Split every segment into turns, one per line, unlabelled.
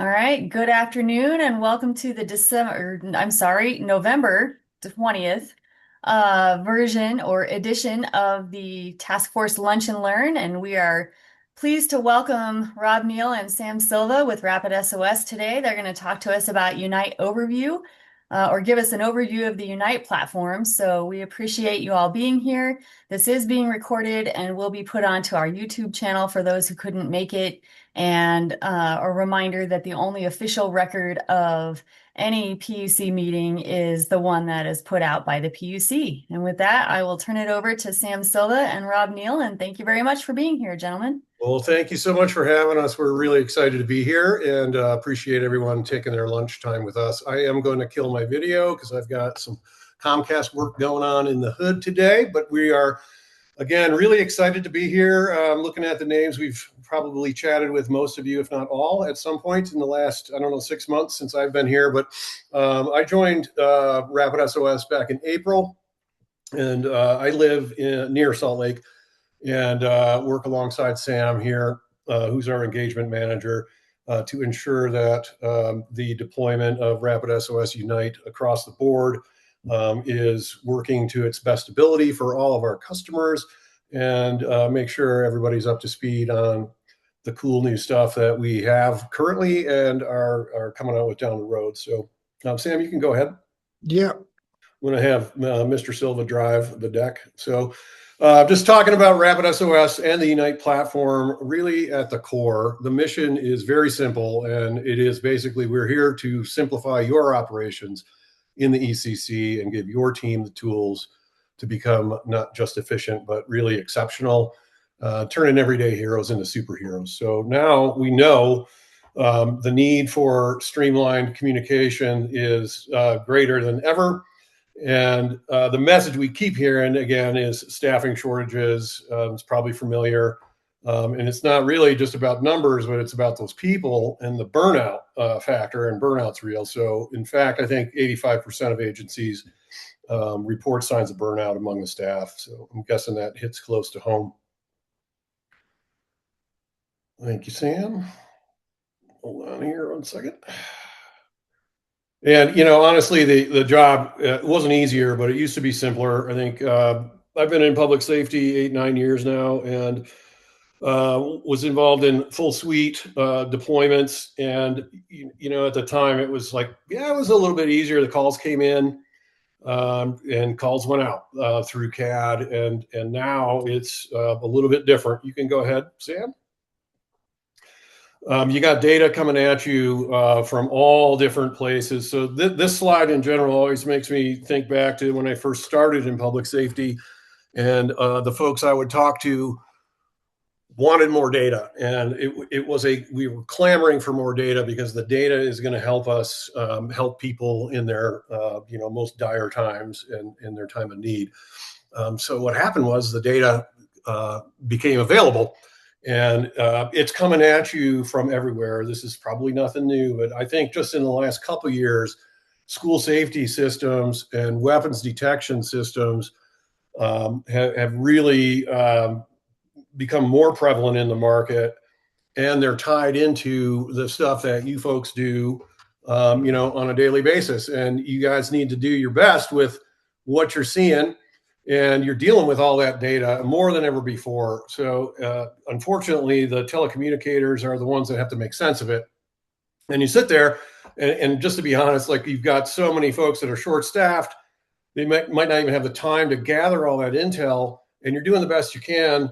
All right, good afternoon and welcome to the November 20th version or edition of the Task Force Lunch and Learn. And we are pleased to welcome Rob Neal and Sam Silva with RapidSOS today. They're going to talk to us about Unite Overview or give us an overview of the Unite platform. So we appreciate you all being here. This is being recorded and will be put onto our YouTube channel for those who couldn't make it. And a reminder that the only official record of any PUC meeting is the one that is put out by the PUC. And with that, I will turn it over to Sam Silva and Rob Neal. And thank you very much for being here, gentlemen.
Well, thank you so much for having us. We're really excited to be here and appreciate everyone taking their lunchtime with us. I am going to kill my video because I've got some Comcast work going on in the hood today, but we are, again, really excited to be here. Looking at the names, we've probably chatted with most of you, if not all, at some point in the last, 6 months since I've been here. But I joined RapidSOS back in April, and I live near Salt Lake and work alongside Sam here, who's our engagement manager, to ensure that the deployment of RapidSOS Unite across the board is working to its best ability for all of our customers, and make sure everybody's up to speed on the cool new stuff that we have currently and are coming out with down the road. So, Sam, you can go ahead.
Yeah.
I'm going to have Mr. Silva drive the deck. So, just talking about RapidSOS and the Unite platform, really at the core, the mission is very simple, and it is basically we're here to simplify your operations in the ECC and give your team the tools to become not just efficient, but really exceptional, turning everyday heroes into superheroes. So now we know the need for streamlined communication is greater than ever. And the message we keep hearing, again, is staffing shortages. It's probably familiar. And it's not really just about numbers, but it's about those people and the burnout factor, and burnout's real. So, in fact, I think 85% of agencies report signs of burnout among the staff. So I'm guessing that hits close to home. Thank you, Sam. Hold on here 1 second. And, honestly, the job wasn't easier, but it used to be simpler. I think I've been in public safety 8-9 years now, and was involved in full suite deployments. And, at the time it was like, it was a little bit easier. The calls came in and calls went out through CAD. And now it's a little bit different. You can go ahead, Sam. You got data coming at you from all different places. So this slide in general always makes me think back to when I first started in public safety, and the folks I would talk to wanted more data, and we were clamoring for more data because the data is going to help us help people in their most dire times and in their time of need. So what happened was the data became available. And it's coming at you from everywhere. This is probably nothing new, but I think just in the last couple of years, school safety systems and weapons detection systems have really become more prevalent in the market, and they're tied into the stuff that you folks do, on a daily basis. And you guys need to do your best with what you're seeing. And you're dealing with all that data more than ever before. So unfortunately, the telecommunicators are the ones that have to make sense of it. And you sit there, and just to be honest, like, you've got so many folks that are short-staffed, they might not even have the time to gather all that intel. And you're doing the best you can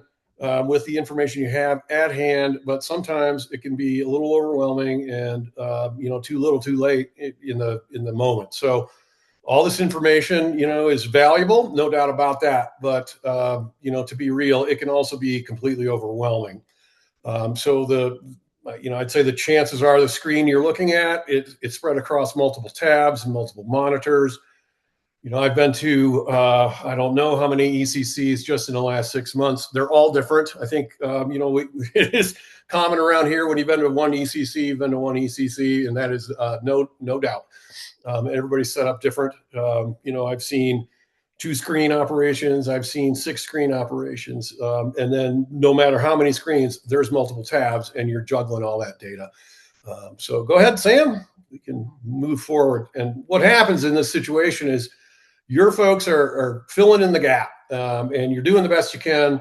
with the information you have at hand. But sometimes it can be a little overwhelming, and too little, too late in the moment. So all this information, is valuable, no doubt about that. But, to be real, it can also be completely overwhelming. So I'd say the chances are the screen you're looking at, it's spread across multiple tabs and multiple monitors. I've been to, I don't know how many ECCs just in the last 6 months. They're all different. I think, it is common around here when you've been to one ECC, you've been to one ECC, and that is no doubt. Everybody's set up different. I've seen 2-screen operations. I've seen 6-screen operations. And then no matter how many screens, there's multiple tabs, and you're juggling all that data. So go ahead, Sam. We can move forward. And what happens in this situation is your folks are filling in the gap, and you're doing the best you can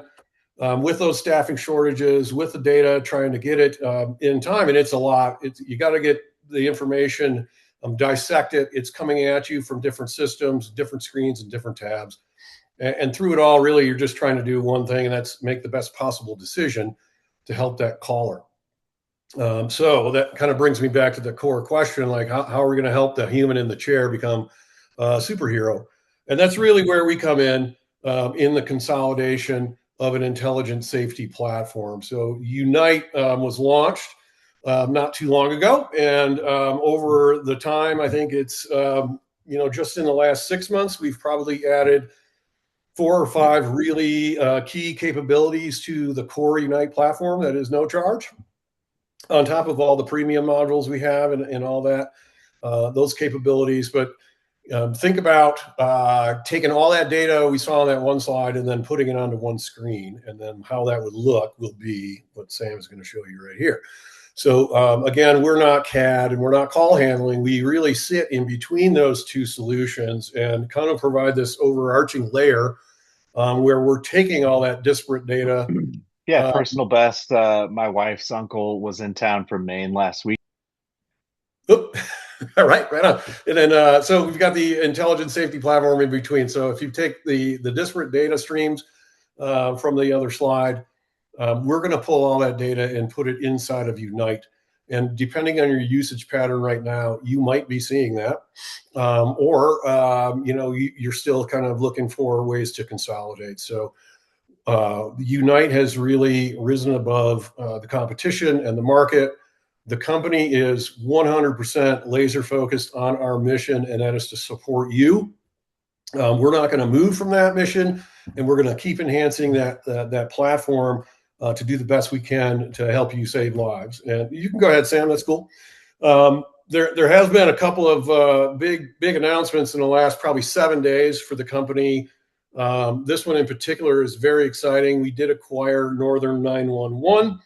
with those staffing shortages, with the data, trying to get it in time. And it's a lot. You got to get the information, dissect it. It's coming at you from different systems, different screens, and different tabs. And through it all, really, you're just trying to do one thing, and that's make the best possible decision to help that caller. So that kind of brings me back to the core question, like how are we going to help the human in the chair become a superhero? And that's really where we come in the consolidation of an intelligent safety platform. So Unite was launched not too long ago, and over the time, I think it's just in the last 6 months, we've probably added 4 or 5 really key capabilities to the core Unite platform that is no charge, on top of all the premium modules we have and all that, those capabilities. But think about taking all that data we saw on that one slide and then putting it onto one screen, and then how that would look will be what Sam is going to show you right here. So again, we're not CAD and we're not call handling. We really sit in between those two solutions and kind of provide this overarching layer where we're taking all that disparate data.
Yeah, personal best. My wife's uncle was in town from Maine last week.
All right on. And then, so we've got the intelligent safety platform in between. So if you take the disparate data streams from the other slide, we're going to pull all that data and put it inside of Unite. And depending on your usage pattern right now, you might be seeing that, or you're still kind of looking for ways to consolidate. So Unite has really risen above the competition and the market. The company is 100% laser focused on our mission, and that is to support you. We're not going to move from that mission, and we're going to keep enhancing that platform to do the best we can to help you save lives. And you can go ahead, Sam. That's cool. There has been a couple of big announcements in the last probably 7 days for the company. This one in particular is very exciting. We did acquire Northern 911.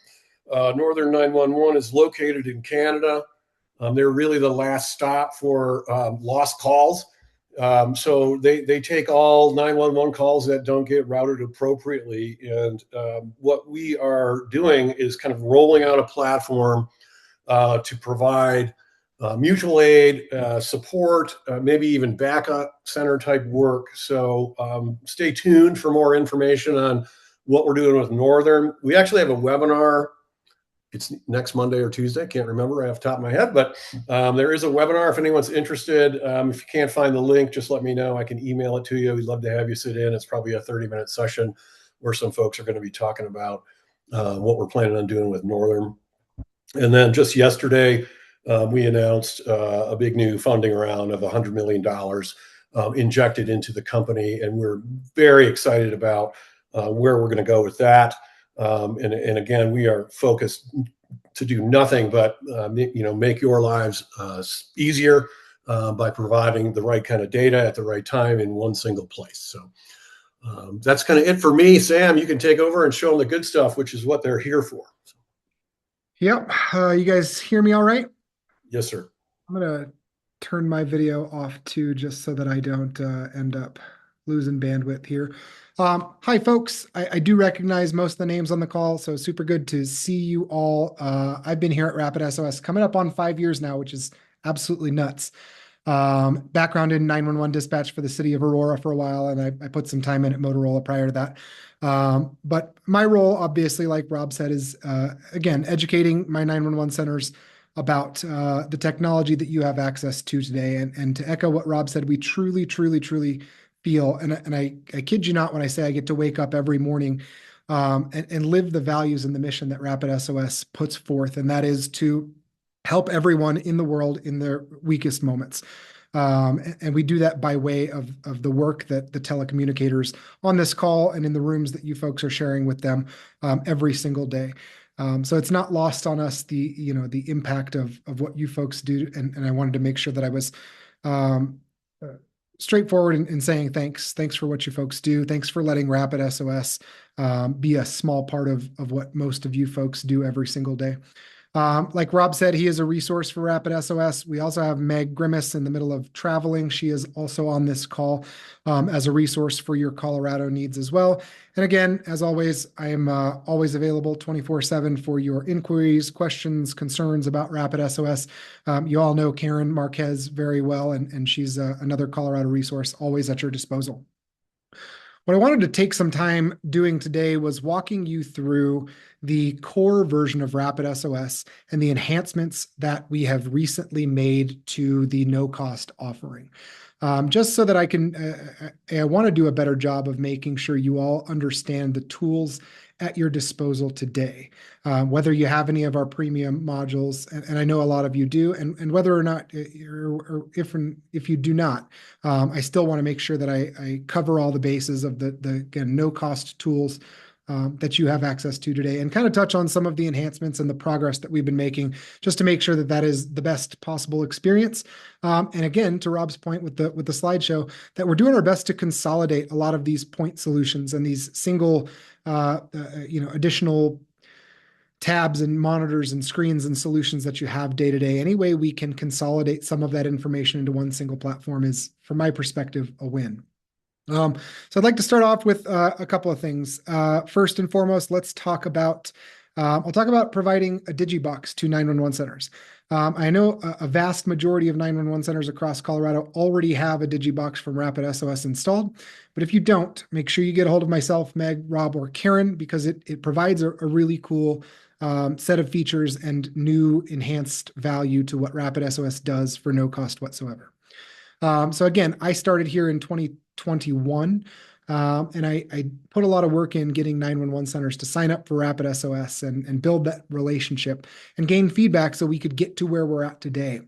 Northern 911 is located in Canada. They're really the last stop for lost calls. So they take all 911 calls that don't get routed appropriately. And what we are doing is kind of rolling out a platform to provide mutual aid, support, maybe even backup center type work. So stay tuned for more information on what we're doing with Northern. We actually have a webinar. It's next Monday or Tuesday. Can't remember right off the top of my head, but there is a webinar if anyone's interested. If you can't find the link, just let me know. I can email it to you. We'd love to have you sit in. It's probably a 30-minute session where some folks are going to be talking about what we're planning on doing with Northern. And then just yesterday, we announced a big new funding round of $100 million injected into the company, and we're very excited about where we're going to go with that. And again, we are focused to do nothing but make your lives easier by providing the right kind of data at the right time in one single place. So that's kind of it for me. Sam, you can take over and show them the good stuff, which is what they're here for.
Yep. You guys hear me all right?
Yes, sir.
I'm going to turn my video off too, just so that I don't end up losing bandwidth here. Hi, folks. I do recognize most of the names on the call, so super good to see you all. I've been here at RapidSOS coming up on 5 years now, which is absolutely nuts. Background in 911 dispatch for the city of Aurora for a while, and I put some time in at Motorola prior to that. But my role, obviously, like Rob said, is, again, educating my 911 centers about the technology that you have access to today. And to echo what Rob said, we truly, truly, truly feel, and I kid you not when I say I get to wake up every morning and live the values and the mission that RapidSOS puts forth, and that is to help everyone in the world in their weakest moments. And we do that by way of the work that the telecommunicators on this call and in the rooms that you folks are sharing with them every single day. So it's not lost on us the impact of what you folks do, and I wanted to make sure that I was straightforward in saying thanks for what you folks do. Thanks for letting RapidSOS be a small part of what most of you folks do every single day. Like Rob said, he is a resource for RapidSOS. We also have Meg Grimace in the middle of traveling. She is also on this call as a resource for your Colorado needs as well. And again, as always, I am always available 24/7 for your inquiries, questions, concerns about RapidSOS. You all know Karen Marquez very well, and she's another Colorado resource always at your disposal. What I wanted to take some time doing today was walking you through the core version of RapidSOS and the enhancements that we have recently made to the no-cost offering. Just so that I want to do a better job of making sure you all understand the tools at your disposal today. Whether you have any of our premium modules, and I know a lot of you do, and whether or not, or if you do not, I still want to make sure that I cover all the bases of the again, no-cost tools that you have access to today, and kind of touch on some of the enhancements and the progress that we've been making, just to make sure that that is the best possible experience. And again, to Rob's point with the slideshow, that we're doing our best to consolidate a lot of these point solutions and these single, additional tabs and monitors and screens and solutions that you have day to day. Any way we can consolidate some of that information into one single platform is, from my perspective, a win. So I'd like to start off with a couple of things. First and foremost, let's talk about, I'll talk about providing a digibox to 911 centers. I know a vast majority of 911 centers across Colorado already have a digibox from RapidSOS installed, but if you don't, make sure you get a hold of myself, Meg, Rob, or Karen, because it provides a really cool set of features and new enhanced value to what RapidSOS does for no cost whatsoever. So again, I started here in 2021, and I put a lot of work in getting 911 centers to sign up for RapidSOS and build that relationship and gain feedback so we could get to where we're at today.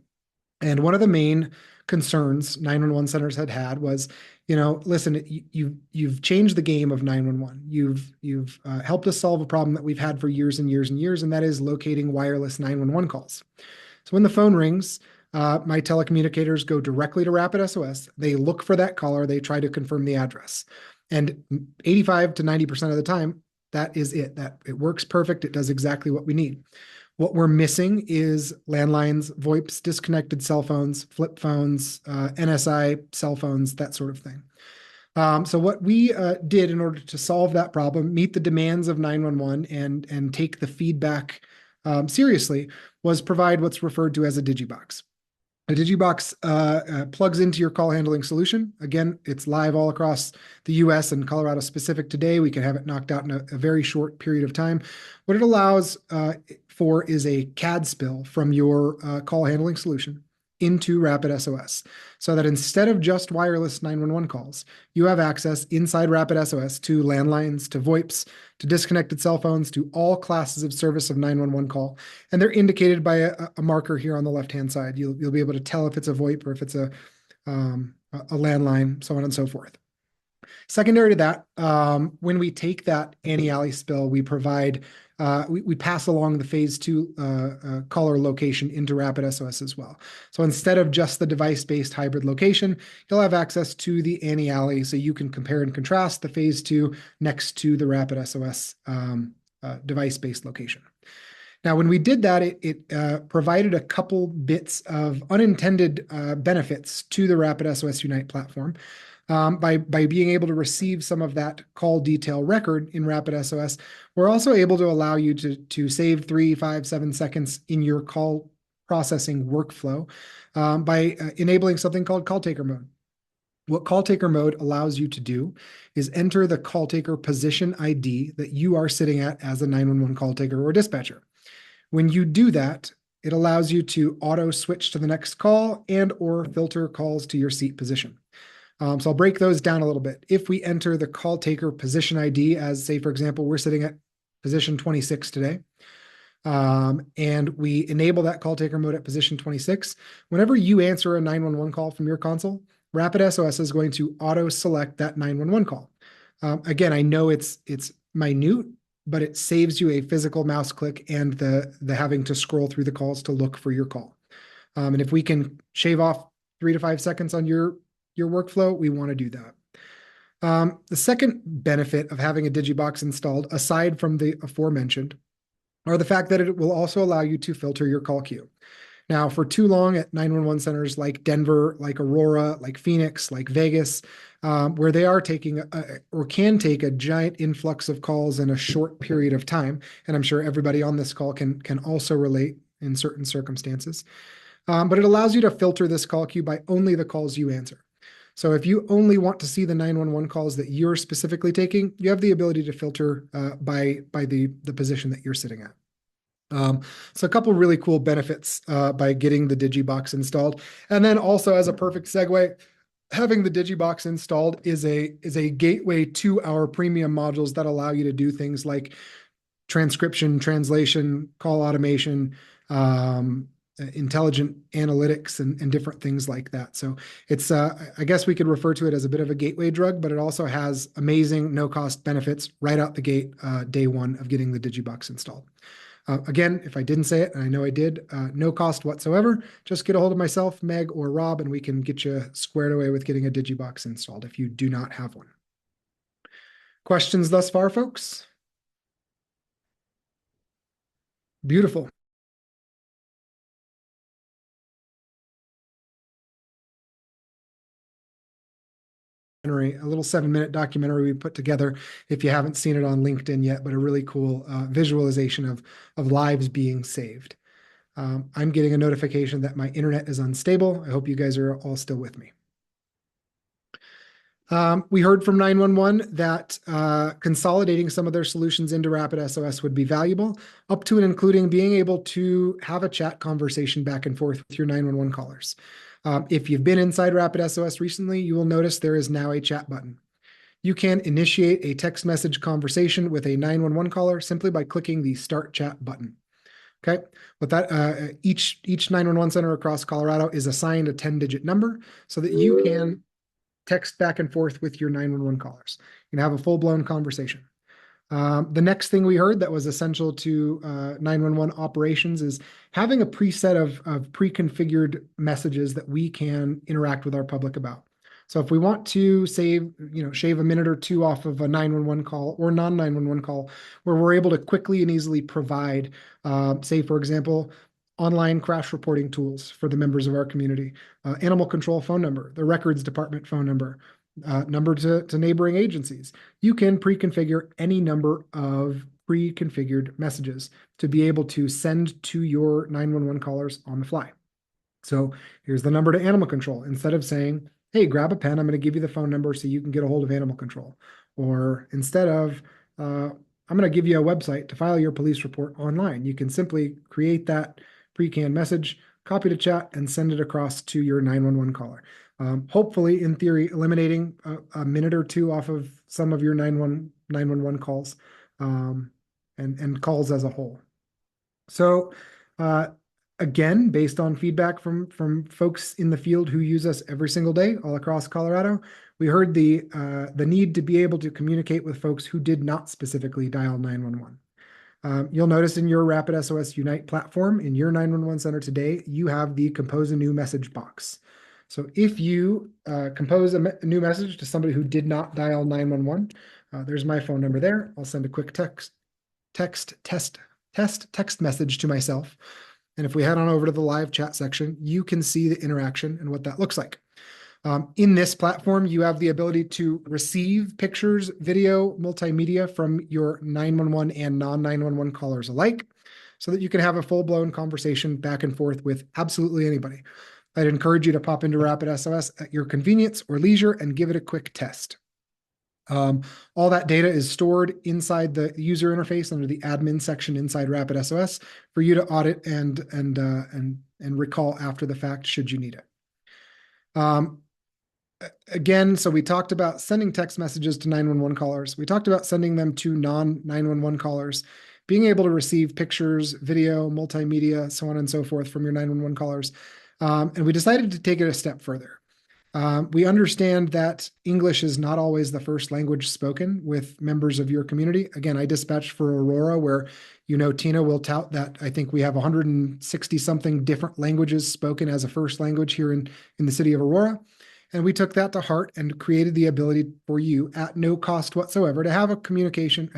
And one of the main concerns 911 centers had was, listen, you've changed the game of 911. You've helped us solve a problem that we've had for years and years and years, and that is locating wireless 911 calls. So when the phone rings, my telecommunicators go directly to RapidSOS. They look for that caller. They try to confirm the address. And 85 to 90% of the time, that is it. That it works perfect. It does exactly what we need. What we're missing is landlines, VoIPs, disconnected cell phones, flip phones, NSI cell phones, that sort of thing. So what we did in order to solve that problem, meet the demands of 911 and take the feedback seriously, was provide what's referred to as a digibox. A digibox plugs into your call handling solution. Again, it's live all across the US and Colorado specific today. We can have it knocked out in a very short period of time. What it allows for is a CAD spill from your call handling solution into RapidSOS, so that instead of just wireless 911 calls, you have access inside RapidSOS to landlines, to VoIPs, to disconnected cell phones, to all classes of service of 911 call. And they're indicated by a marker here on the left-hand side. You'll be able to tell if it's a VoIP or if it's a landline, so on and so forth. Secondary to that, when we take that anti-alley spill, we provide we pass along the phase 2 caller location into RapidSOS as well. So instead of just the device-based hybrid location, you'll have access to the anti-alley, so you can compare and contrast the phase 2 next to the RapidSOS device-based location. Now, when we did that, it provided a couple bits of unintended benefits to the RapidSOS Unite platform. By being able to receive some of that call detail record in RapidSOS, we're also able to allow you to save 3, 5, 7 seconds in your call processing workflow by enabling something called call taker mode. What call taker mode allows you to do is enter the call taker position ID that you are sitting at as a 911 call taker or dispatcher. When you do that, it allows you to auto switch to the next call and or filter calls to your seat position. So I'll break those down a little bit. If we enter the call taker position ID as, say, for example, we're sitting at position 26 today, and we enable that call taker mode at position 26, whenever you answer a 911 call from your console, RapidSOS is going to auto select that 911 call. Again, I know it's minute, but it saves you a physical mouse click and the having to scroll through the calls to look for your call. And if we can shave off 3 to 5 seconds on your workflow, we want to do that. The second benefit of having a digibox installed, aside from the aforementioned, are the fact that it will also allow you to filter your call queue. Now, for too long at 911 centers like Denver, like Aurora, like Phoenix, like Vegas, where they are taking or can take a giant influx of calls in a short period of time, and I'm sure everybody on this call can also relate in certain circumstances. But it allows you to filter this call queue by only the calls you answer. So if you only want to see the 911 calls that you're specifically taking, you have the ability to filter by the position that you're sitting at. So a couple really cool benefits by getting the Digibox installed. And then also as a perfect segue, having the Digibox installed is a gateway to our premium modules that allow you to do things like transcription, translation, call automation, intelligent analytics, and different things like that. So it's, I guess we could refer to it as a bit of a gateway drug, but it also has amazing no-cost benefits right out the gate, day one of getting the Digibox installed. Again, if I didn't say it, and I know I did, no cost whatsoever. Just get a hold of myself, Meg, or Rob, and we can get you squared away with getting a Digibox installed if you do not have one. Questions thus far, folks? Beautiful. A little 7-minute documentary we put together if you haven't seen it on LinkedIn yet, but a really cool visualization of lives being saved. I'm getting a notification that my internet is unstable. I hope you guys are all still with me. We heard from 911 that consolidating some of their solutions into RapidSOS would be valuable, up to and including being able to have a chat conversation back and forth with your 911 callers. If you've been inside RapidSOS recently, you will notice there is now a chat button. You can initiate a text message conversation with a 911 caller simply by clicking the Start Chat button. Okay, with that, each 911 center across Colorado is assigned a 10-digit number so that you can text back and forth with your 911 callers. You can have a full-blown conversation. The next thing we heard that was essential to 911 operations is having a preset of pre-configured messages that we can interact with our public about. So if we want to shave a minute or two off of a 911 call or non-911 call, where we're able to quickly and easily provide, say, for example, online crash reporting tools for the members of our community, animal control phone number, the records department phone number, number to neighboring agencies. You can pre-configure any number of pre-configured messages to be able to send to your 911 callers on the fly. So here's the number to animal control. Instead of saying, hey, grab a pen, I'm going to give you the phone number so you can get a hold of animal control. Or instead of, I'm going to give you a website to file your police report online, you can simply create that pre-canned message, copy to chat, and send it across to your 911 caller. Hopefully, in theory, eliminating a minute or two off of some of your 911 calls and calls as a whole. So again, based on feedback from folks in the field who use us every single day all across Colorado, we heard the need to be able to communicate with folks who did not specifically dial 911. You'll notice in your RapidSOS Unite platform, in your 911 center today, you have the compose a new message box. So if you compose a new message to somebody who did not dial 911, there's my phone number there. I'll send a quick text message to myself. And if we head on over to the live chat section, you can see the interaction and what that looks like. In this platform, you have the ability to receive pictures, video, multimedia from your 911 and non-911 callers alike, so that you can have a full-blown conversation back and forth with absolutely anybody. I'd encourage you to pop into RapidSOS at your convenience or leisure and give it a quick test. All that data is stored inside the user interface under the admin section inside RapidSOS for you to audit and recall after the fact should you need it. Again, so we talked about sending text messages to 911 callers. We talked about sending them to non-911 callers, being able to receive pictures, video, multimedia, so on and so forth from your 911 callers. And we decided to take it a step further. We understand that English is not always the first language spoken with members of your community. Again, I dispatched for Aurora, where Tina will tout that I think we have 160 something different languages spoken as a first language here in the city of Aurora. And we took that to heart and created the ability for you at no cost whatsoever to have communication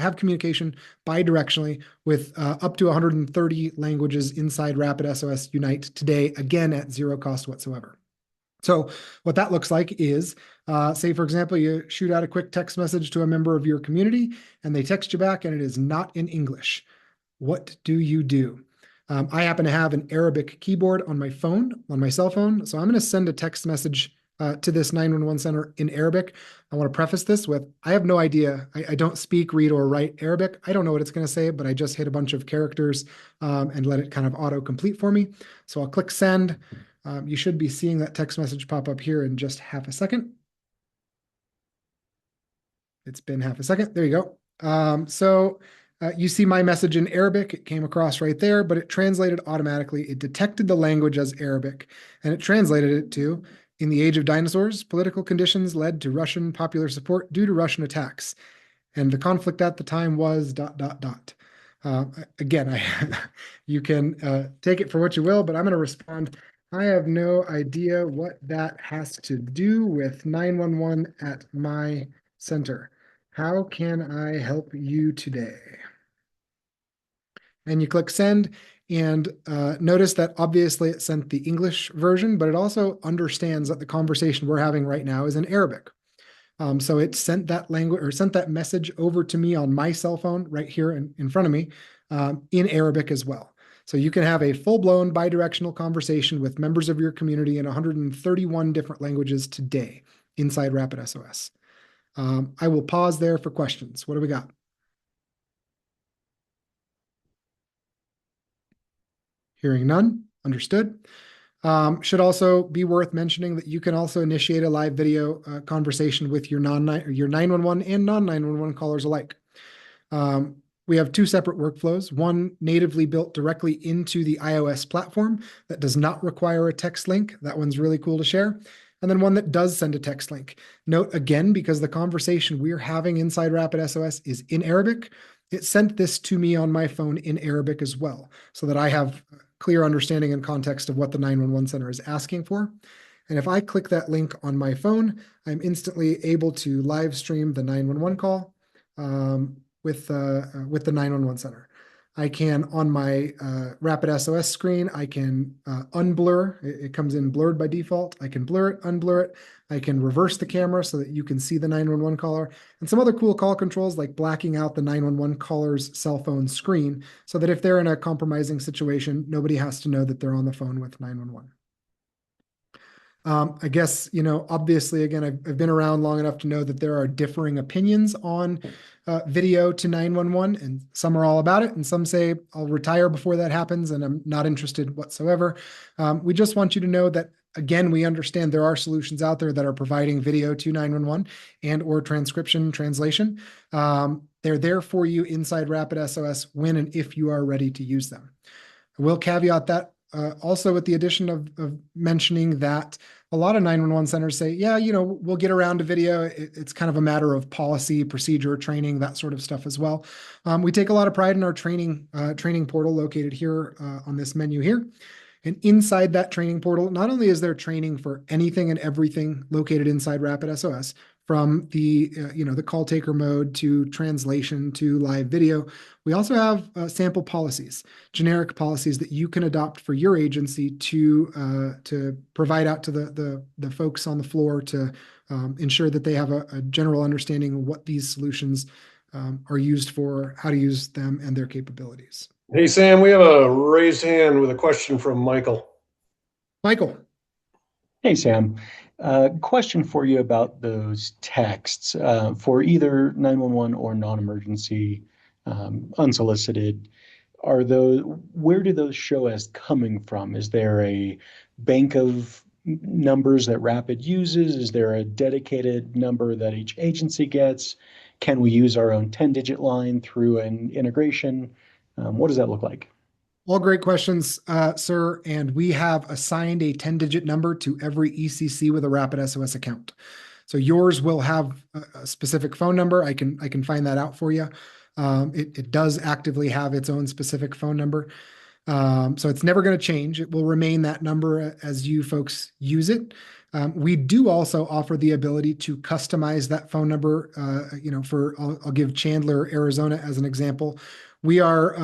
bidirectionally with up to 130 languages inside RapidSOS Unite today, again at zero cost whatsoever. So what that looks like is, say, for example, you shoot out a quick text message to a member of your community and they text you back and it is not in English. What do you do? I happen to have an Arabic keyboard on my phone, on my cell phone. So I'm going to send a text message to this 911 center in Arabic. I want to preface this with, I have no idea. I don't speak, read, or write Arabic. I don't know what it's going to say, but I just hit a bunch of characters and let it kind of auto-complete for me. So I'll click send. You should be seeing that text message pop up here in just half a second. It's been half a second. There you go. You see my message in Arabic. It came across right there, but it translated automatically. It detected the language as Arabic, and it translated it to, in the age of dinosaurs, political conditions led to Russian popular support due to Russian attacks. And the conflict at the time was ... Again, you can take it for what you will, but I'm going to respond. I have no idea what that has to do with 911 at my center. How can I help you today? And you click send, and notice that obviously it sent the English version, but it also understands that the conversation we're having right now is in Arabic. So it sent that language or sent that message over to me on my cell phone right here in front of me in Arabic as well. So you can have a full-blown bidirectional conversation with members of your community in 131 different languages today inside RapidSOS. I will pause there for questions. What do we got? Hearing none, understood. Should also be worth mentioning that you can also initiate a live video conversation with your 911 and non-911 callers alike. We have two separate workflows, one natively built directly into the iOS platform that does not require a text link. That one's really cool to share. And then one that does send a text link. Note again, because the conversation we're having inside RapidSOS is in Arabic, it sent this to me on my phone in Arabic as well, so that I have clear understanding and context of what the 911 center is asking for. And if I click that link on my phone, I'm instantly able to live stream the 911 call with the 911 center. I can, on my RapidSOS screen, I can unblur. It comes in blurred by default. I can blur it, unblur it. I can reverse the camera so that you can see the 911 caller, and some other cool call controls like blacking out the 911 caller's cell phone screen so that if they're in a compromising situation, nobody has to know that they're on the phone with 911. I guess, obviously, again, I've been around long enough to know that there are differing opinions on video to 911, and some are all about it, and some say, I'll retire before that happens, and I'm not interested whatsoever. We just want you to know that, again, we understand there are solutions out there that are providing video to 911 and or transcription translation. They're there for you inside RapidSOS when and if you are ready to use them. I will caveat that also with the addition of mentioning that a lot of 911 centers say, yeah, we'll get around to video. It's kind of a matter of policy, procedure, training, that sort of stuff as well. We take a lot of pride in our training portal located here on this menu here. And inside that training portal, not only is there training for anything and everything located inside RapidSOS, from the call taker mode to translation to live video, we also have sample policies, generic policies that you can adopt for your agency to provide out to the folks on the floor to ensure that they have a general understanding of what these solutions are used for, how to use them, and their capabilities.
Hey, Sam, we have a raised hand with a question from Michael.
Michael.
Hey, Sam. Question for you about those texts for either 911 or non-emergency unsolicited. Where do those show as coming from? Is there a bank of numbers that Rapid uses? Is there a dedicated number that each agency gets? Can we use our own 10-digit line through an integration? What does that look like?
All great questions, sir. And we have assigned a 10-digit number to every ECC with a RapidSOS account. So yours will have a specific phone number. I can find that out for you. It does actively have its own specific phone number. So it's never going to change. It will remain that number as you folks use it. We do also offer the ability to customize that phone number. I'll give Chandler, Arizona as an example. We are,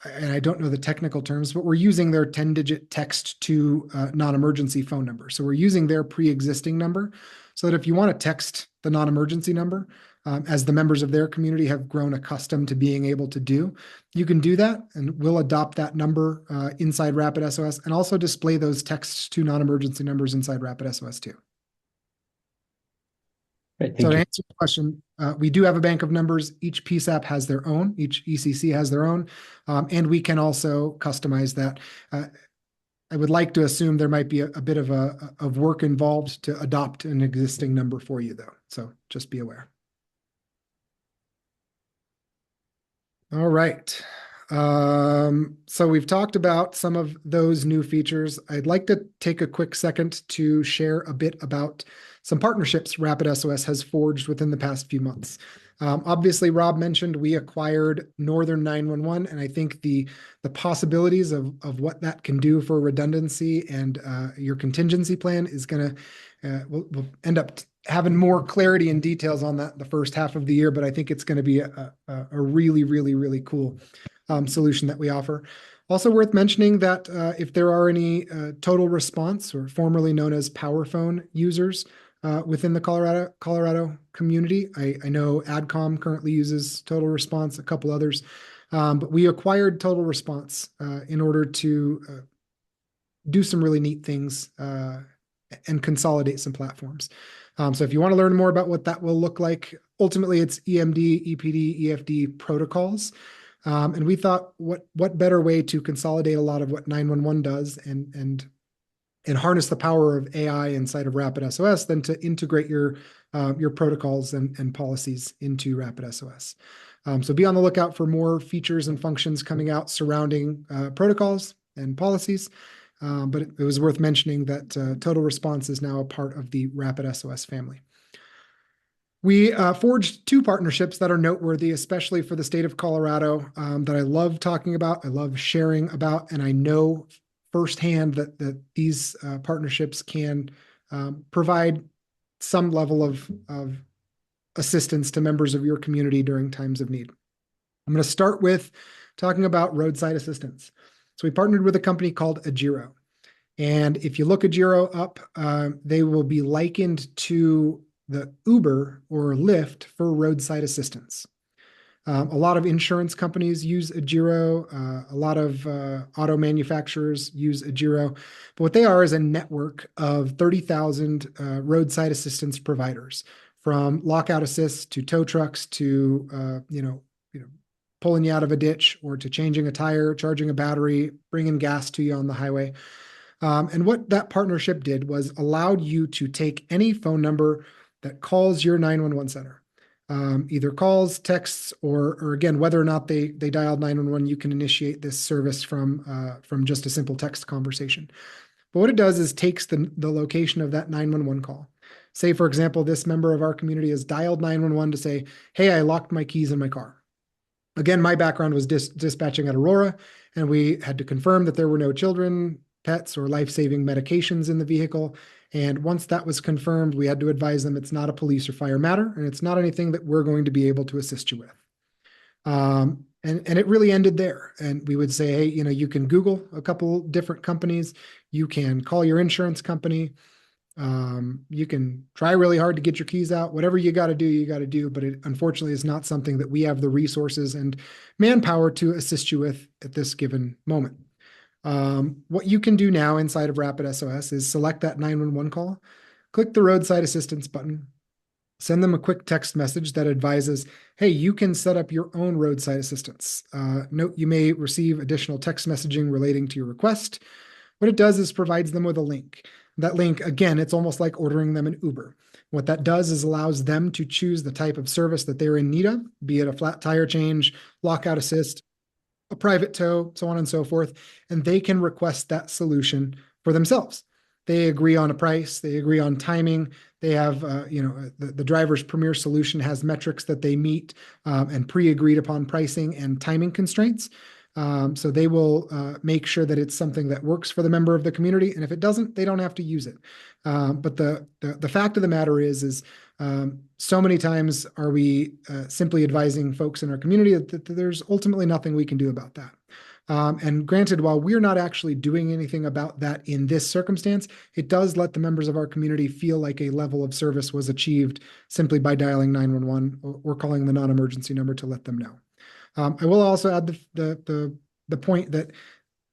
and I don't know the technical terms, but we're using their 10-digit text to non-emergency phone number. So we're using their pre-existing number so that if you want to text the non-emergency number, as the members of their community have grown accustomed to being able to do, you can do that, and we'll adopt that number inside RapidSOS and also display those texts to non-emergency numbers inside RapidSOS too.
Great,
So
thank
to
you.
answer your question, we do have a bank of numbers. Each PSAP has their own, each ECC has their own, and we can also customize that. I would like to assume there might be a bit of work involved to adopt an existing number for you, though. So just be aware. All right. So we've talked about some of those new features. I'd like to take a quick second to share a bit about some partnerships RapidSOS has forged within the past few months. Obviously, Rob mentioned we acquired Northern 911, and I think the possibilities of what that can do for redundancy and your contingency plan is going to we'll end up having more clarity and details on that the first half of the year, but I think it's going to be a really, really, really cool solution that we offer. Also worth mentioning that if there are any total response, or formerly known as Power Phone users within the Colorado community, I know AdCom currently uses total response, a couple others, but we acquired total response in order to do some really neat things and consolidate some platforms. So if you want to learn more about what that will look like, ultimately it's EMD, EPD, EFD protocols. And we thought, what better way to consolidate a lot of what 911 does and harness the power of AI inside of RapidSOS than to integrate your protocols and policies into RapidSOS. So be on the lookout for more features and functions coming out surrounding protocols and policies. But it was worth mentioning that Total Response is now a part of the RapidSOS family. We forged two partnerships that are noteworthy, especially for the state of Colorado, that I love talking about, I love sharing about, and I know firsthand that these partnerships can provide some level of assistance to members of your community during times of need. I'm going to start with talking about roadside assistance. So we partnered with a company called Agiro. And if you look Agiro up, they will be likened to the Uber or Lyft for roadside assistance. A lot of insurance companies use Agiro. A lot of auto manufacturers use Agiro. But what they are is a network of 30,000 roadside assistance providers, from lockout assist to tow trucks to pulling you out of a ditch, or to changing a tire, charging a battery, bringing gas to you on the highway. And what that partnership did was allowed you to take any phone number that calls your 911 center, either calls, texts, or again, whether or not they dialed 911, you can initiate this service from just a simple text conversation. But what it does is takes the location of that 911 call. Say, for example, this member of our community has dialed 911 to say, hey, I locked my keys in my car. Again, my background was dispatching at Aurora, and we had to confirm that there were no children, pets, or life-saving medications in the vehicle. And once that was confirmed, we had to advise them it's not a police or fire matter, and it's not anything that we're going to be able to assist you with. And it really ended there. And we would say, hey, you can Google a couple different companies. You can call your insurance company. You can try really hard to get your keys out. Whatever you got to do, you got to do. But it unfortunately is not something that we have the resources and manpower to assist you with at this given moment. What you can do now inside of RapidSOS is select that 911 call, click the roadside assistance button, send them a quick text message that advises, hey, you can set up your own roadside assistance. Note you may receive additional text messaging relating to your request. What it does is provides them with a link. That link, again, it's almost like ordering them an Uber. What that does is allows them to choose the type of service that they're in need of, be it a flat tire change, lockout assist, a private tow, so on and so forth, and they can request that solution for themselves. They agree on a price, they agree on timing, they have, the driver's premier solution has metrics that they meet and pre-agreed upon pricing and timing constraints. So they will make sure that it's something that works for the member of the community, and if it doesn't, they don't have to use it. But the fact of the matter is so many times are we simply advising folks in our community that there's ultimately nothing we can do about that. And granted, while we're not actually doing anything about that in this circumstance, it does let the members of our community feel like a level of service was achieved simply by dialing 911 or calling the non-emergency number to let them know. I will also add the point that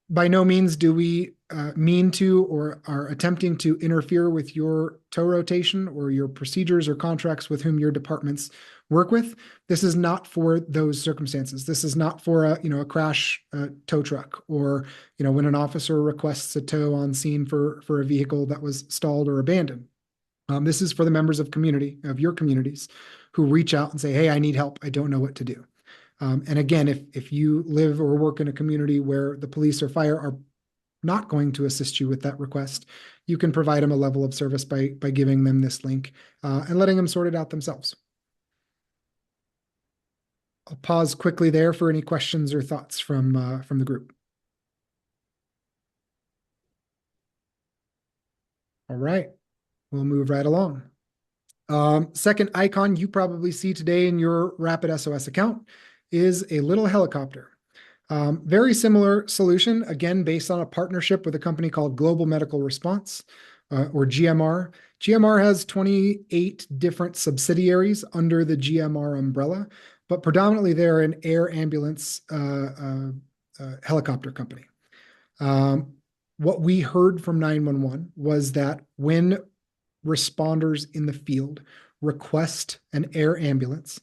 by no means do we mean to or are attempting to interfere with your tow rotation or your procedures or contracts with whom your departments work with. This is not for those circumstances. This is not for a crash tow truck, or when an officer requests a tow on scene for a vehicle that was stalled or abandoned. This is for the members of your communities who reach out and say, "Hey, I need help. I don't know what to do." And again, if you live or work in a community where the police or fire are not going to assist you with that request, you can provide them a level of service by giving them this link and letting them sort it out themselves. I'll pause quickly there for any questions or thoughts from the group. All right, we'll move right along. Second icon you probably see today in your RapidSOS account is a little helicopter. Very similar solution, again, based on a partnership with a company called Global Medical Response, or GMR. GMR has 28 different subsidiaries under the GMR umbrella, but predominantly they're an air ambulance helicopter company. What we heard from 911 was that when responders in the field request an air ambulance,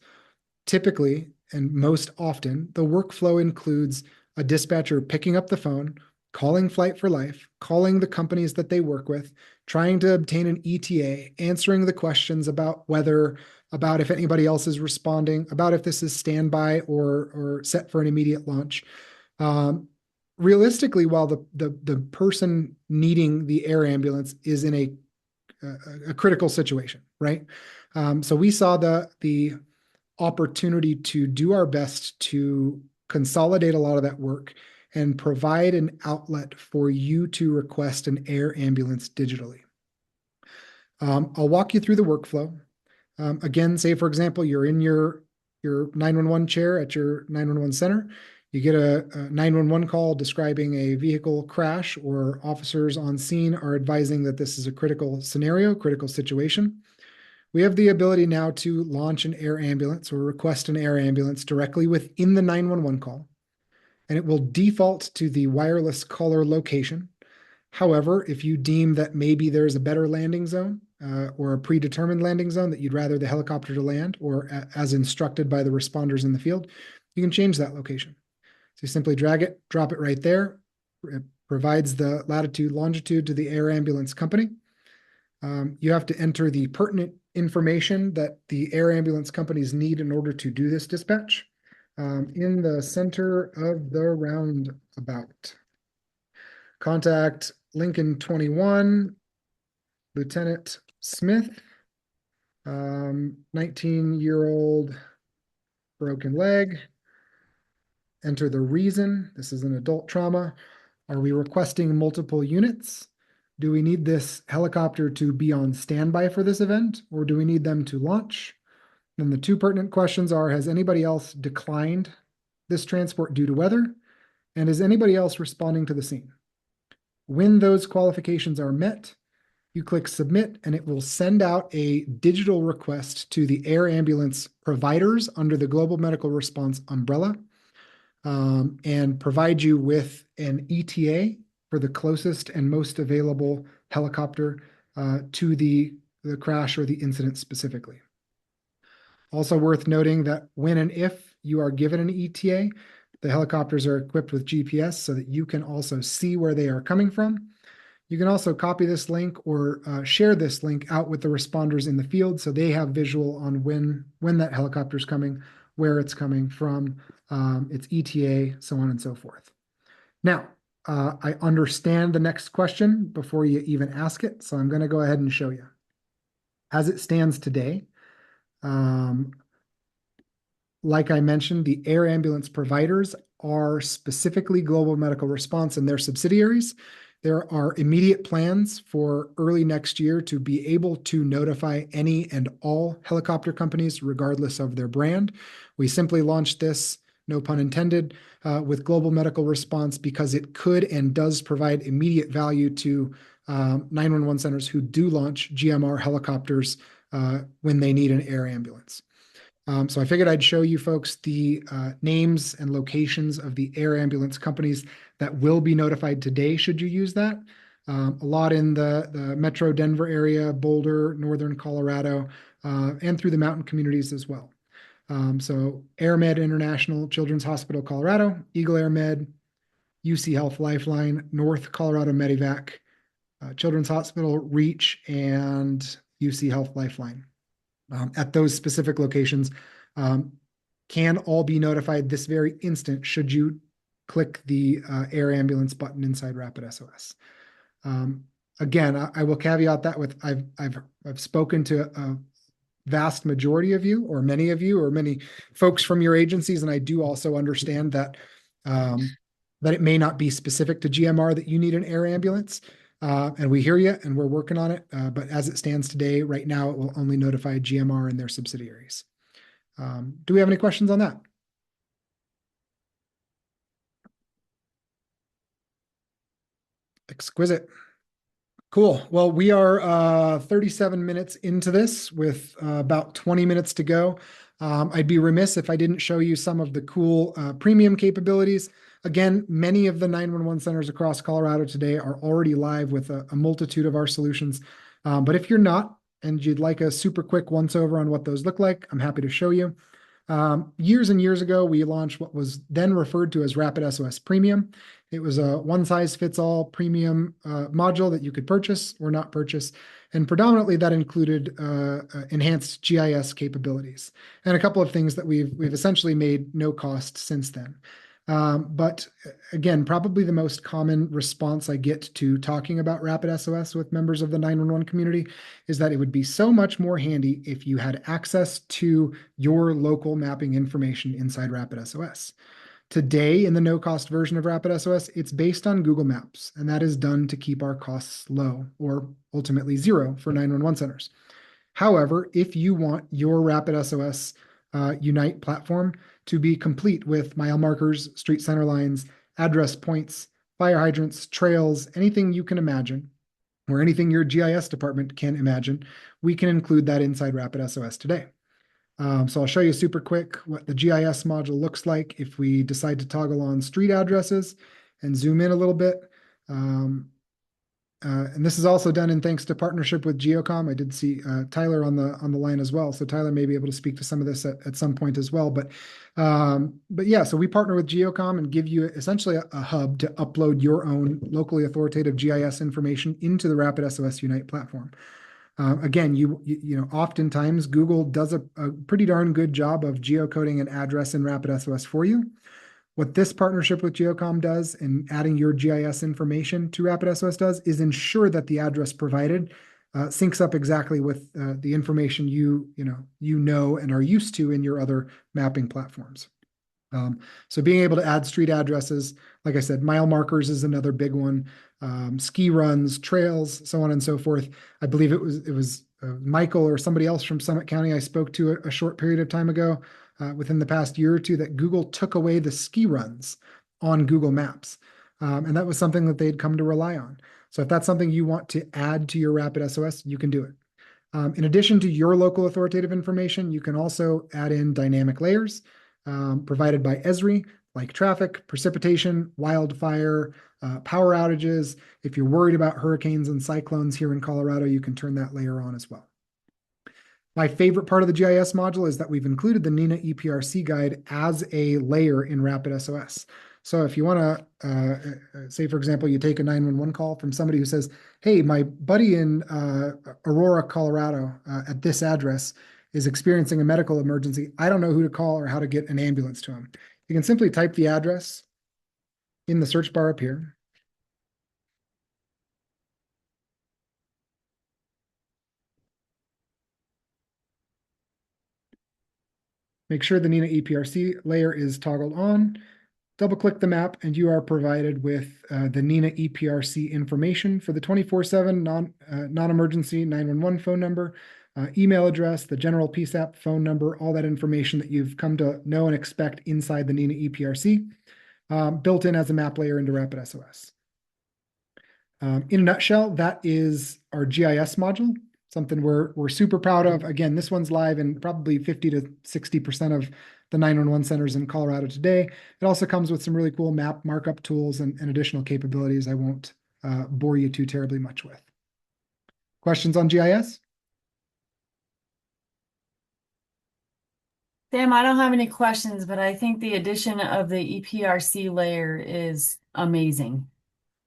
typically and most often, the workflow includes a dispatcher picking up the phone, calling Flight for Life, calling the companies that they work with, trying to obtain an ETA, answering the questions about weather, about if anybody else is responding, about if this is standby or set for an immediate launch. Realistically, while the person needing the air ambulance is in a critical situation, right? So we saw the opportunity to do our best to consolidate a lot of that work and provide an outlet for you to request an air ambulance digitally. I'll walk you through the workflow. Again, say for example, you're in your 911 chair at your 911 center. You get a 911 call describing a vehicle crash, or officers on scene are advising that this is a critical scenario, critical situation. We have the ability now to launch an air ambulance or request an air ambulance directly within the 911 call, and it will default to the wireless caller location. However, if you deem that maybe there's a better landing zone or a predetermined landing zone that you'd rather the helicopter to land, or as instructed by the responders in the field, you can change that location. So you simply drag it, drop it right there. It provides the latitude, longitude to the air ambulance company. You have to enter the pertinent information that the air ambulance companies need in order to do this dispatch. In the center of the roundabout, contact Lincoln 21, Lieutenant Smith, 19-year-old broken leg. Enter the reason. This is an adult trauma. Are we requesting multiple units? Do we need this helicopter to be on standby for this event, or do we need them to launch? Then the two pertinent questions are, has anybody else declined this transport due to weather? And is anybody else responding to the scene? When those qualifications are met, you click submit, and it will send out a digital request to the air ambulance providers under the Global Medical Response umbrella, and provide you with an ETA for the closest and most available helicopter to the crash or the incident specifically. Also worth noting that when and if you are given an ETA, the helicopters are equipped with GPS so that you can also see where they are coming from. You can also copy this link or share this link out with the responders in the field so they have visual on when that helicopter is coming, where it's coming from, its ETA, so on and so forth. Now, I understand the next question before you even ask it, so I'm going to go ahead and show you. As it stands today, like I mentioned, the air ambulance providers are specifically Global Medical Response and their subsidiaries. There are immediate plans for early next year to be able to notify any and all helicopter companies, regardless of their brand. We simply launched this, no pun intended, with Global Medical Response because it could and does provide immediate value to 911 centers who do launch GMR helicopters when they need an air ambulance. So I figured I'd show you folks the names and locations of the air ambulance companies that will be notified today should you use that. A lot in the Metro Denver area, Boulder, Northern Colorado, and through the mountain communities as well. So AirMed International Children's Hospital, Colorado, Eagle Air Med, UC Health Lifeline, North Colorado Medivac, Children's Hospital Reach, and UC Health Lifeline. At those specific locations can all be notified this very instant should you click the air ambulance button inside RapidSOS. Again, I will caveat that with I've spoken to a vast majority of you, or many of you, or many folks from your agencies, and I do also understand that that it may not be specific to GMR that you need an air ambulance. And we hear you, and we're working on it. But as it stands today, right now, it will only notify GMR and their subsidiaries. Do we have any questions on that? Exquisite. Cool. Well, we are 37 minutes into this with about 20 minutes to go. I'd be remiss if I didn't show you some of the cool premium capabilities. Again, many of the 911 centers across Colorado today are already live with a multitude of our solutions. But if you're not, and you'd like a super quick once over on what those look like, I'm happy to show you. Years and years ago, we launched what was then referred to as RapidSOS Premium. It was a one-size-fits-all premium module that you could purchase or not purchase, and predominantly that included enhanced GIS capabilities and a couple of things that we've essentially made no cost since then. But again, probably the most common response I get to talking about RapidSOS with members of the 911 community is that it would be so much more handy if you had access to your local mapping information inside RapidSOS. Today, in the no-cost version of RapidSOS, it's based on Google Maps, and that is done to keep our costs low, or ultimately zero for 911 centers. However, if you want your RapidSOS Unite platform to be complete with mile markers, street center lines, address points, fire hydrants, trails, anything you can imagine, or anything your GIS department can imagine, we can include that inside RapidSOS today. So I'll show you super quick what the GIS module looks like if we decide to toggle on street addresses and zoom in a little bit. And this is also done in thanks to partnership with Geocom. I did see Tyler on the line as well. So Tyler may be able to speak to some of this at some point as well. But yeah, so we partner with Geocom and give you essentially a hub to upload your own locally authoritative GIS information into the RapidSOS Unite platform. Again, you know, oftentimes Google does a pretty darn good job of geocoding an address in RapidSOS for you. What this partnership with Geocom does and adding your GIS information to RapidSOS does is ensure that the address provided syncs up exactly with the information you know and are used to in your other mapping platforms. So being able to add street addresses, like I said, mile markers is another big one. Ski runs, trails, so on and so forth. I believe it was Michael or somebody else from Summit County I spoke to a short period of time ago, within the past year or two, that Google took away the ski runs on Google Maps. And that was something that they'd come to rely on. So if that's something you want to add to your RapidSOS, you can do it. In addition to your local authoritative information, you can also add in dynamic layers provided by Esri, like traffic, precipitation, wildfire, power outages. If you're worried about hurricanes and cyclones here in Colorado, you can turn that layer on as well. My favorite part of the GIS module is that we've included the NINA EPRC guide as a layer in RapidSOS. So if you want to, say, for example, you take a 911 call from somebody who says, hey, my buddy in Aurora, Colorado, at this address is experiencing a medical emergency. I don't know who to call or how to get an ambulance to him. You can simply type the address in the search bar up here. Make sure the NINA EPRC layer is toggled on. Double click the map and you are provided with the NINA EPRC information for the 24/7 non-emergency 911 phone number, email address, the general PSAP phone number, all that information that you've come to know and expect inside the NINA EPRC, built in as a map layer into RapidSOS. In a nutshell, that is our GIS module, something we're super proud of. Again, this one's live in probably 50 to 60% of the 911 centers in Colorado today. It also comes with some really cool map markup tools and additional capabilities I won't bore you too terribly much with. Questions on GIS?
Sam, I don't have any questions, but I think the addition of the EPRC layer is amazing.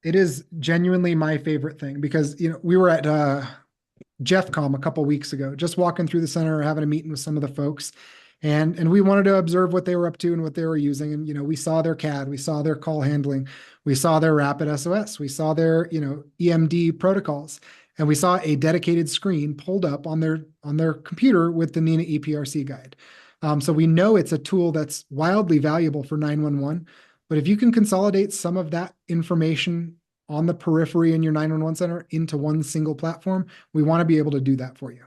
It is genuinely my favorite thing because, we were at JeffCom a couple weeks ago, just walking through the center, having a meeting with some of the folks. And we wanted to observe what they were up to and what they were using. And, we saw their CAD, we saw their call handling, we saw their RapidSOS, we saw their, EMD protocols, and we saw a dedicated screen pulled up on their computer with the NINA EPRC guide. So we know it's a tool that's wildly valuable for 911, but if you can consolidate some of that information on the periphery in your 911 center into one single platform, we want to be able to do that for you.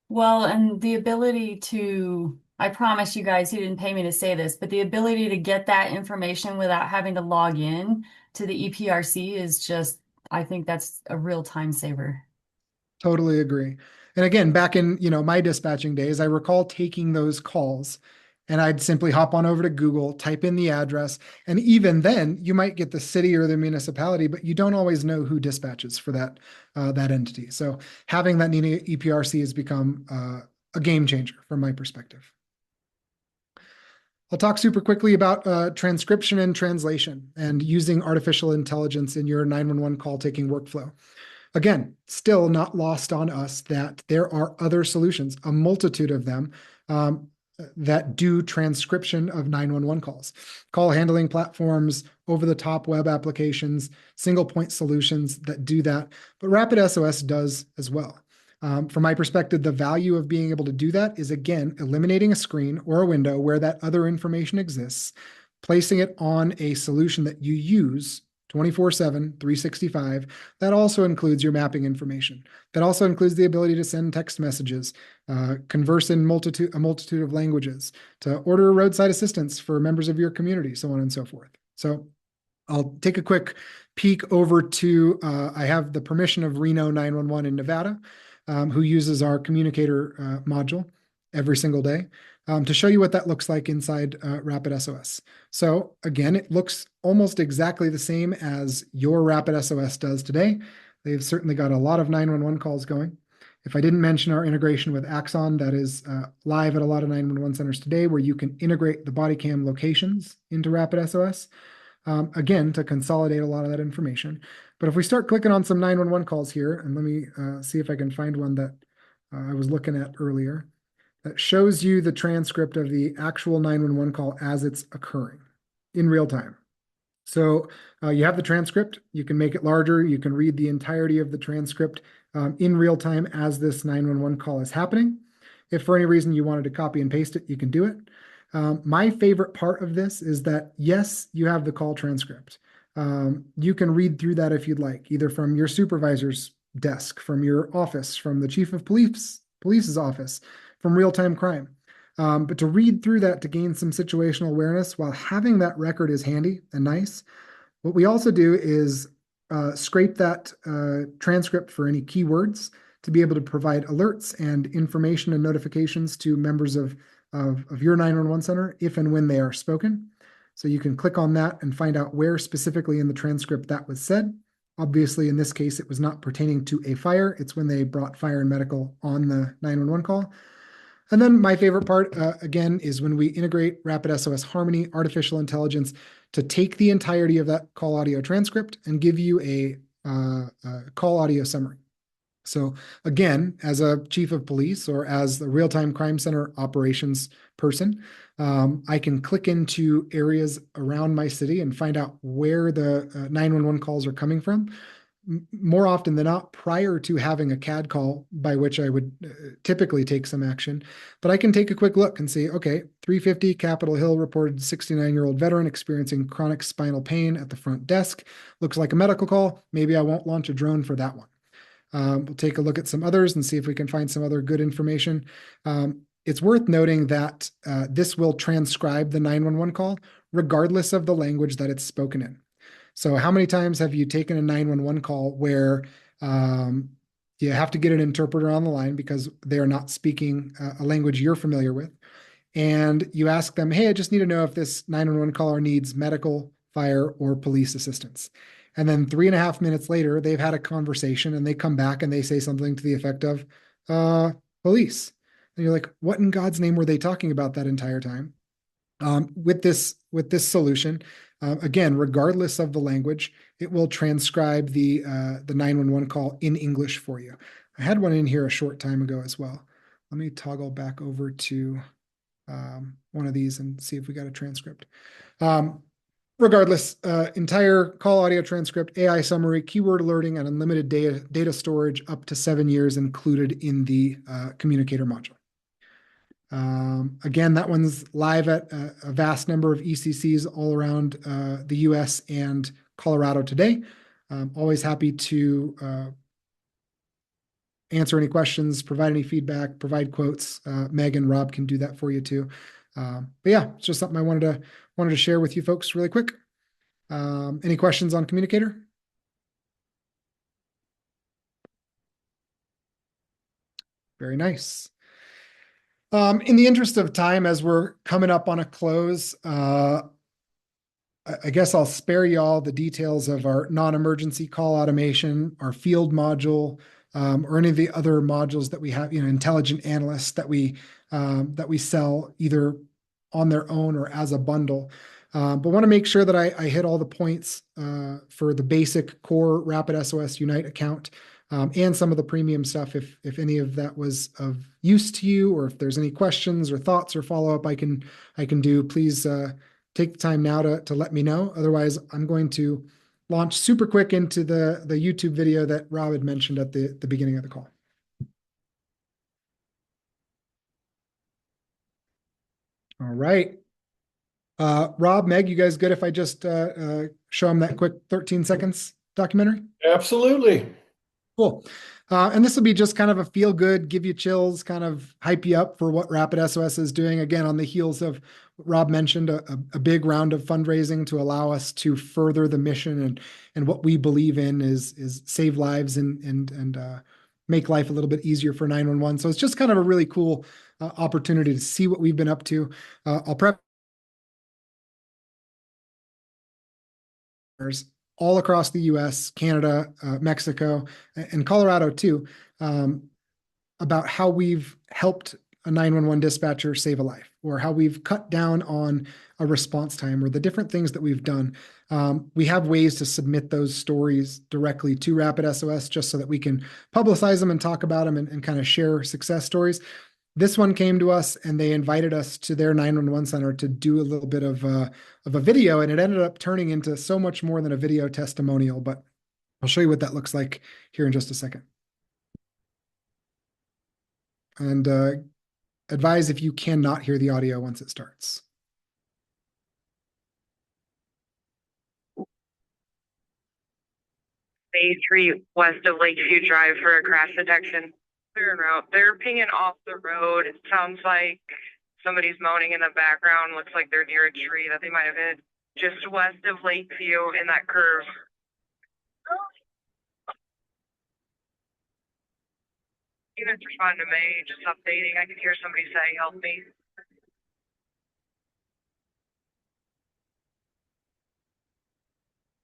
Well, and the ability to, I promise you guys, he didn't pay me to say this, but the ability to get that information without having to log in to the EPRC is just, I think that's a real time saver.
Totally agree. And again, back in, my dispatching days, I recall taking those calls and I'd simply hop on over to Google, type in the address, and even then you might get the city or the municipality, but you don't always know who dispatches for that entity. So having that NINA EPRC has become a game changer from my perspective. I'll talk super quickly about transcription and translation and using artificial intelligence in your 911 call taking workflow. Again, still not lost on us that there are other solutions, a multitude of them, that do transcription of 911 calls, call handling platforms, over-the-top web applications, single point solutions that do that. But RapidSOS does as well. From my perspective, the value of being able to do that is, again, eliminating a screen or a window where that other information exists, placing it on a solution that you use 24/7, 365. That also includes your mapping information. That also includes the ability to send text messages, converse in a multitude of languages, to order roadside assistance for members of your community, so on and so forth. So I'll take a quick peek over to, I have the permission of Reno 911 in Nevada, who uses our communicator module every single day, to show you what that looks like inside RapidSOS. So again, it looks almost exactly the same as your RapidSOS does today. They've certainly got a lot of 911 calls going. If I didn't mention our integration with Axon, that is live at a lot of 911 centers today, where you can integrate the body cam locations into RapidSOS, again, to consolidate a lot of that information. But if we start clicking on some 911 calls here, and let me see if I can find one that I was looking at earlier, that shows you the transcript of the actual 911 call as it's occurring in real time. So you have the transcript, you can make it larger, you can read the entirety of the transcript in real time as this 911 call is happening. If for any reason you wanted to copy and paste it, you can do it. My favorite part of this is that, yes, you have the call transcript. You can read through that if you'd like, either from your supervisor's desk, from your office, from the chief of police's office, from real-time crime. But to read through that to gain some situational awareness while having that record is handy and nice. What we also do is scrape that transcript for any keywords to be able to provide alerts and information and notifications to members of your 911 center if and when they are spoken. So you can click on that and find out where specifically in the transcript that was said. Obviously, in this case, it was not pertaining to a fire. It's when they brought fire and medical on the 911 call. And then my favorite part, again, is when we integrate RapidSOS Harmony artificial intelligence to take the entirety of that call audio transcript and give you a call audio summary. So again, as a chief of police or as the real-time crime center operations person, I can click into areas around my city and find out where the 911 calls are coming from. more often than not prior to having a CAD call by which I would typically take some action. But I can take a quick look and see, okay, 350 Capitol Hill reported 69-year-old veteran experiencing chronic spinal pain at the front desk. Looks like a medical call. Maybe I won't launch a drone for that one. We'll take a look at some others and see if we can find some other good information. It's worth noting that this will transcribe the 911 call regardless of the language that it's spoken in. So how many times have you taken a 911 call where you have to get an interpreter on the line because they are not speaking a language you're familiar with? And you ask them, hey, I just need to know if this 911 caller needs medical, fire, or police assistance. And then 3.5 minutes later, they've had a conversation and they come back and they say something to the effect of police. And you're like, what in God's name were they talking about that entire time? With this solution, again, regardless of the language, it will transcribe the 911 call in English for you. I had one in here a short time ago as well. Let me toggle back over to one of these and see if we got a transcript. Regardless, entire call audio transcript, AI summary, keyword alerting, and unlimited data storage up to 7 years included in the communicator module. Again, that one's live at a vast number of ECCs all around the US and Colorado today. Always happy to answer any questions, provide any feedback, provide quotes. Meg and Rob can do that for you too. But yeah, it's just something I wanted to share with you folks really quick. Any questions on communicator? Very nice. In the interest of time, as we're coming up on a close, I guess I'll spare you all the details of our non-emergency call automation, our field module, or any of the other modules that we have, intelligent analysts that we sell either on their own or as a bundle. But want to make sure that I hit all the points for the basic core RapidSOS Unite account. And some of the premium stuff, if any of that was of use to you, or if there's any questions or thoughts or follow-up I can do, please take the time now to let me know. Otherwise, I'm going to launch super quick into the YouTube video that Rob had mentioned at the beginning of the call. All right. Rob, Meg, you guys good if I just show them that quick 13 seconds documentary?
Absolutely.
Cool. And this will be just kind of a feel good, give you chills, kind of hype you up for what RapidSOS is doing. Again, on the heels of what Rob mentioned, a big round of fundraising to allow us to further the mission and what we believe in is save lives and make life a little bit easier for 911. So it's just kind of a really cool opportunity to see what we've been up to. I'll prep all across the US, Canada, Mexico, and Colorado too, about how we've helped a 911 dispatcher save a life, or how we've cut down on a response time, or the different things that we've done. We have ways to submit those stories directly to RapidSOS just so that we can publicize them and talk about them and kind of share success stories. This one came to us and they invited us to their 911 center to do a little bit of a video, and it ended up turning into so much more than a video testimonial, but I'll show you what that looks like here in just a second. And advise if you cannot hear the audio once it starts.
A3 west of Lakeview Drive for a crash detection. Clear en route. They're pinging off the road. It sounds like somebody's moaning in the background. Looks like they're near a tree that they might have hit. Just west of Lakeview in that curve. Units respond to me, just updating. I can hear somebody say, help me.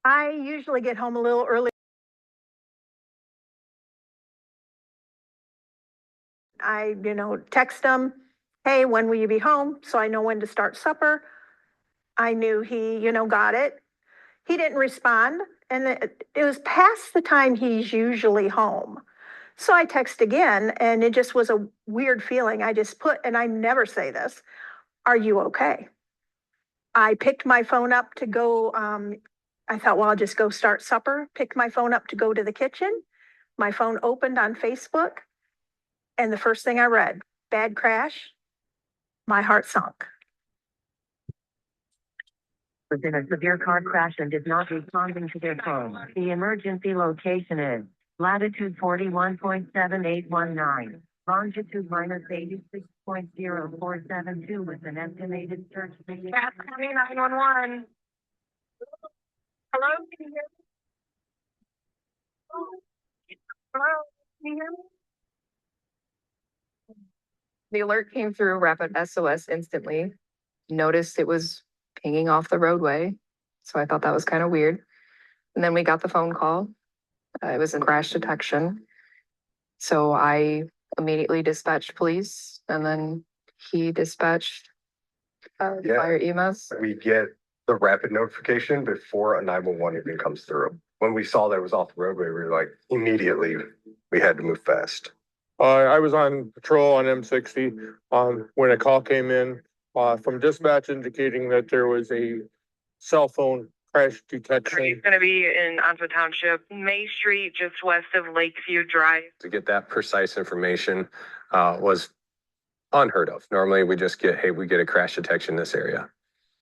I usually get home a little early. I, text them, hey, when will you be home? So I know when to start supper. I knew he, got it. He didn't respond. And it was past the time he's usually home. So I text again, and it just was a weird feeling. I just put, and I never say this, are you okay? I picked my phone up to go I thought, well, I'll just go start supper, picked my phone up to go to the kitchen. My phone opened on Facebook, and the first thing I read, bad crash, my heart sunk.
Was in a severe car crash and is not responding to their phone. The emergency location is latitude 41.7819, longitude minus 86.0472 with an estimated search speed.
That's County 911. Hello, can you hear me? Hello, can you hear me?
The alert came through Rapid SOS instantly. Noticed it was pinging off the roadway. So I thought that was kind of weird. And then we got the phone call. It was in crash detection. So I immediately dispatched police, and then he dispatched fire EMS.
We get the rapid notification before a 911 even comes through. When we saw that it was off the roadway, we were like, immediately, we had to move fast.
I was on patrol on M60 when a call came in from dispatch indicating that there was a cell phone crash detection.
He's going to be in Onset Township, May Street, just west of Lakeview Drive.
To get that precise information was unheard of. Normally, we just get, hey, we get a crash detection in this area.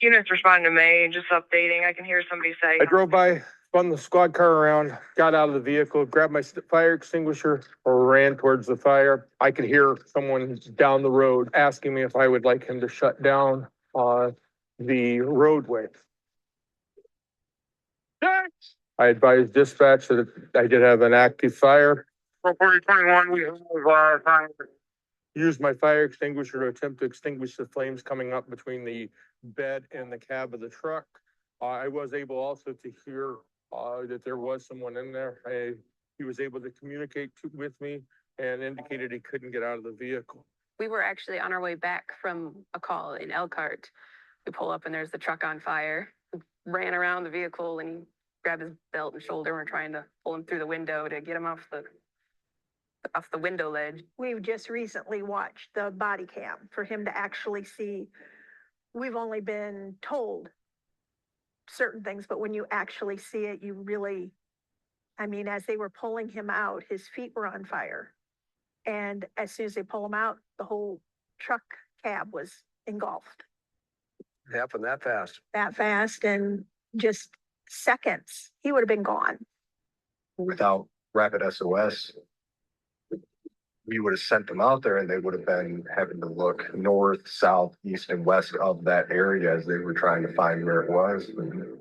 Units responding to May, just updating. I can hear somebody say.
I drove by, spun the squad car around, got out of the vehicle, grabbed my fire extinguisher, or ran towards the fire. I could hear someone down the road asking me if I would like him to shut down the roadway. I advised dispatch that I did have an active fire. 4021, we have fire. Used my fire extinguisher to attempt to extinguish the flames coming up between the bed and the cab of the truck. I was able also to hear that there was someone in there. He was able to communicate with me and indicated he couldn't get out of the vehicle.
We were actually on our way back from a call in Elkhart. We pull up and there's the truck on fire. We ran around the vehicle and he grabbed his belt and shoulder. We're trying to pull him through the window to get him off the window ledge.
We've just recently watched the body cam for him to actually see. We've only been told certain things, but when you actually see it, you really, I mean, as they were pulling him out, his feet were on fire. And as soon as they pull him out, the whole truck cab was engulfed.
It happened that fast.
That fast, and just seconds, he would have been gone.
Without rapid SOS, we would have sent them out there and they would have been having to look north, south, east, and west of that area as they were trying to find where it was.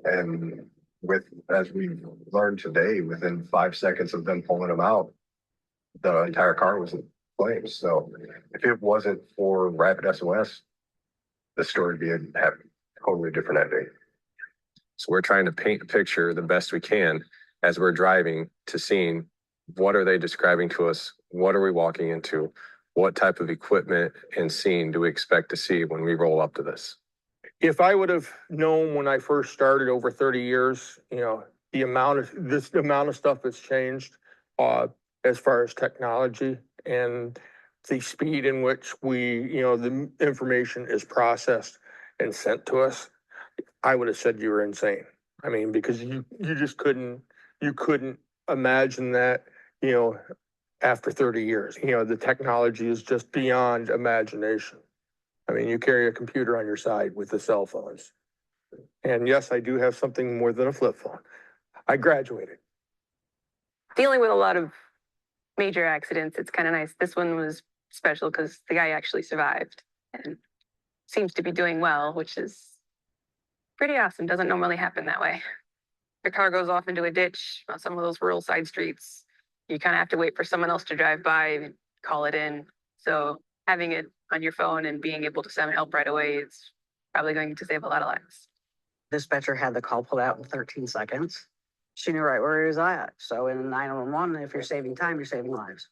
And with, as we've learned today, within 5 seconds of them pulling them out, the entire car was in flames. So if it wasn't for rapid SOS, the story would have a totally different ending. So we're trying to paint a picture the best we can as we're driving to seeing what are they describing to us? What are we walking into? What type of equipment and scene do we expect to see when we roll up to this?
If I would have known when I first started over 30 years, you know, the amount of stuff that's changed as far as technology and the speed in which the information is processed and sent to us, I would have said you were insane. I mean, because you just couldn't imagine that, after 30 years. The technology is just beyond imagination. I mean, you carry a computer on your side with the cell phones. And yes, I do have something more than a flip phone. I graduated.
Dealing with a lot of major accidents, it's kind of nice. This one was special because the guy actually survived and seems to be doing well, which is pretty awesome. Doesn't normally happen that way. Your car goes off into a ditch on some of those rural side streets. You kind of have to wait for someone else to drive by and call it in. So having it on your phone and being able to send help right away is probably going to save a lot of lives.
Dispatcher had the call pulled out in 13 seconds. She knew right where he was at. So in 911, if you're saving time, you're saving lives.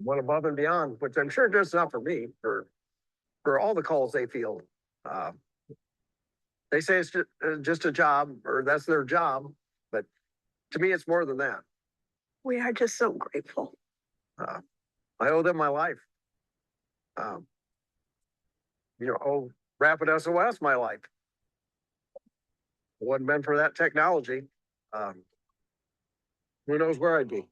Went above and beyond, which I'm sure does not for me, for all the calls they field. They say it's just a job, or that's their job, but To me, it's more than that.
We are just so grateful.
I owe them my life. Owe RapidSOS my life. If it wouldn't been for that technology, who knows where I'd be.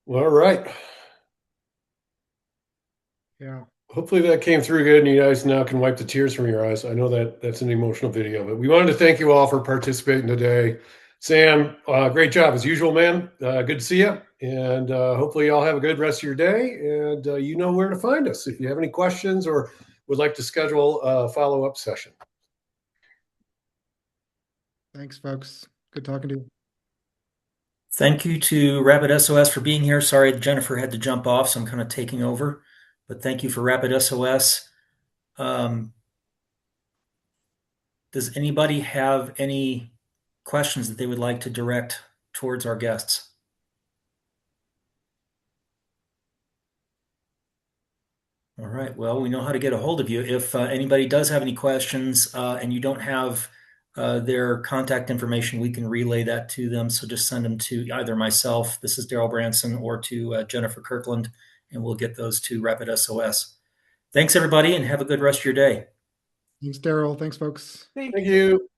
All right.
Yeah.
Hopefully that came through good and you guys now can wipe the tears from your eyes. I know that that's an emotional video, but we wanted to thank you all for participating today. Sam, great job as usual, man. Good to see you. And hopefully y'all have a good rest of your day. And you know where to find us if you have any questions or would like to schedule a follow-up session.
Thanks, folks. Good talking to you.
Thank you to RapidSOS for being here. Sorry, Jennifer had to jump off, so I'm kind of taking over. But thank you for RapidSOS. Does anybody have any questions that they would like to direct towards our guests? All right. Well, we know how to get a hold of you. If anybody does have any questions and you don't have their contact information, we can relay that to them. So just send them to either myself, this is Daryl Branson, or to Jennifer Kirkland, and we'll get those to RapidSOS. Thanks, everybody, and have a good rest of your day.
Thanks, Daryl. Thanks, folks.
Thank you.